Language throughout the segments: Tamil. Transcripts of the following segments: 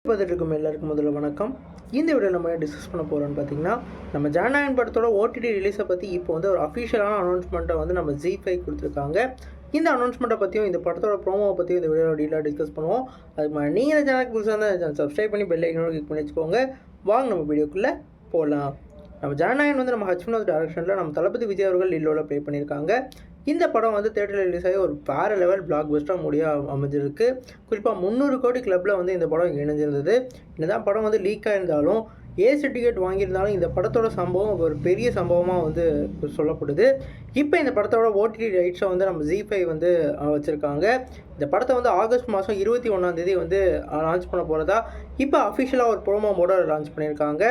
பார்த்துட்டு எல்லாருக்கும் முதல்ல வணக்கம். இந்த வீடியோ நம்ம டிஸ்கஸ் பண்ண போகிறோம்னு பார்த்தீங்கன்னா, நம்ம ஜனநாயகன் படத்தோட ஓடிடி ரிலீஸை பற்றி இப்போ வந்து ஒரு அஃபிஷியலான அனௌன்ஸ்மெண்ட்டை வந்து நம்ம ZEE5 கொடுத்துருக்காங்க. இந்த அனௌன்ஸ்மெண்ட்டை பற்றியும் இந்த படத்தோட ப்ரோமோவை பற்றியும் இந்த வீடியோ டீலாக டிஸ்கஸ் பண்ணுவோம். அதுக்கு நீங்கள் இந்த சேனலுக்கு புதுசாக இருந்தால் சப்ஸ்கிரைப் பண்ணி பெல் ஐக்கனோட கிளிக் பண்ணி வச்சுக்கோங்க. வாங்க நம்ம வீடியோக்குள்ளே போகலாம். நம்ம ஜனநாயகன் வந்து நம்ம ஹச்வினோத் டைரக்ஷனில் நம்ம தளபதி விஜய் அவர்கள் லீடோட ப்ளே பண்ணியிருக்காங்க. இந்த படம் வந்து தேட்டரில் ரிலீஸ் ஆகி ஒரு வேறு லெவல் பிளாக் பஸ்டராக முடியாக அமைஞ்சிருக்கு. குறிப்பாக 300 கோடி கிளப்பில் வந்து இந்த படம் இணைஞ்சிருந்தது. என்னதான் படம் வந்து லீக் ஆகிருந்தாலும் ஏசி டிக்கெட் வாங்கியிருந்தாலும் இந்த படத்தோட சம்பவம் ஒரு பெரிய சம்பவமாக வந்து சொல்லப்படுது. இப்போ இந்த படத்தோட ஓடிடி ரைட்ஸை வந்து நம்ம ZEE5 வந்து வச்சுருக்காங்க. இந்த படத்தை வந்து ஆகஸ்ட் மாதம் 21 வந்து லான்ச் பண்ண போகிறதா இப்போ அஃபிஷியலாக ஒரு ப்ரோமோவோட லான்ச் பண்ணியிருக்காங்க.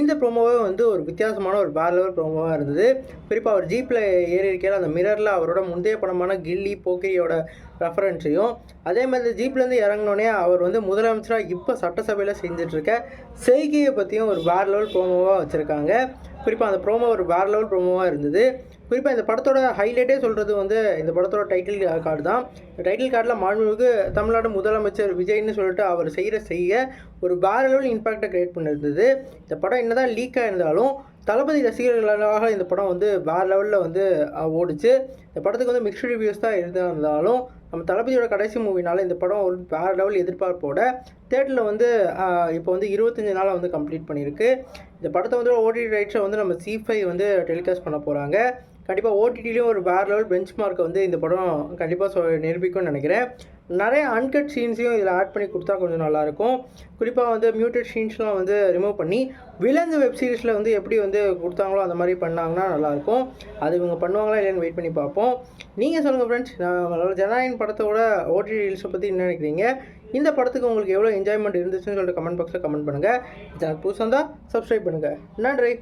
இந்த ப்ரோமோவே வந்து ஒரு வித்தியாசமான ஒரு வேறு லெவல் ப்ரோமோவாக இருந்தது. குறிப்பாக அவர் ஜீப்பில் ஏறி இருக்கையில் அந்த மிரரில் அவரோட முந்தைய படமான கில்லி போக்கிரியோட ரெஃபரன்ஸையும், அதே மாதிரி ஜீப்லேருந்து இறங்கினோடனே அவர் வந்து முதலமைச்சராக இப்போ சட்டசபையில் செஞ்சிட்ருக்க செய்கையை பற்றியும் ஒரு வேறு லெவல் ப்ரோமோவாக வச்சுருக்காங்க. குறிப்பாக அந்த ப்ரோமோ ஒரு வேறு லெவல் ப்ரோமோவாக இருந்தது. குறிப்பாக இந்த படத்தோட ஹைலைட்டே சொல்கிறது வந்து இந்த படத்தோட டைட்டில் கார்டு தான். டைட்டில் கார்டில் மாண்புமிகு தமிழ்நாடு முதலமைச்சர் விஜய்னு சொல்லிட்டு அவர் செய்ய ஒரு வேறு லெவல் இம்பேக்டை க்ரியேட் பண்ணியிருந்தது. இந்த படம் என்ன தான் லீக்காக இருந்தாலும் தளபதி ரசிகர்களாக இந்த படம் வந்து வேறு லெவலில் வந்து ஓடிச்சு. இந்த படத்துக்கு வந்து மிக்ஸ்டு ரிவ்யூஸ் தான் இருந்தாலும் நம்ம தளபதியோட கடைசி மூவினால இந்த படம் ஒரு வேறு லெவல் எதிர்பார்ப்போட தேட்டரில் வந்து இப்போ வந்து 25 நாளாக வந்து கம்ப்ளீட் பண்ணியிருக்கு. இந்த படத்தை வந்து ஓடிடி ரைட்ஸை வந்து நம்ம ZEE5 வந்து டெலிகாஸ்ட் பண்ண போகிறாங்க. கண்டிப்பாக ஓடிடிலையும் ஒரு வேறு லெவல் பெஞ்ச் மார்க்கை வந்து இந்த படம் கண்டிப்பாக நிரூபிக்கும்னு நினைக்கிறேன். நிறைய அன்கட் சீன்ஸையும் இதில் ஆட் பண்ணி கொடுத்தா கொஞ்சம் நல்லாயிருக்கும். குறிப்பாக வந்து மியூட்டட் சீன்ஸ்லாம் வந்து ரிமூவ் பண்ணி விலங்கு வெப் சீரிஸில் வந்து எப்படி வந்து கொடுத்தாங்களோ அந்த மாதிரி பண்ணாங்கன்னா நல்லாயிருக்கும். அது இவங்க பண்ணுவாங்களா இல்லைன்னு வெயிட் பண்ணி பார்ப்போம். நீங்கள் சொல்லுங்கள் ஃப்ரெண்ட்ஸ், நம்மளோட ஜனநாயகன் படத்தோட ஓடிடி ரிலீஸை பற்றி என்ன நினைக்கிறீங்க? இந்த படத்துக்கு உங்களுக்கு எவ்வளோ என்ஜாய்மெண்ட் இருந்துச்சுன்னு சொல்லிட்டு கமெண்ட் பாக்ஸில் கமெண்ட் பண்ணுங்கள். சேனல் புதுசாக இருந்தால் சப்ஸ்கிரைப் பண்ணுங்கள். நன்றி.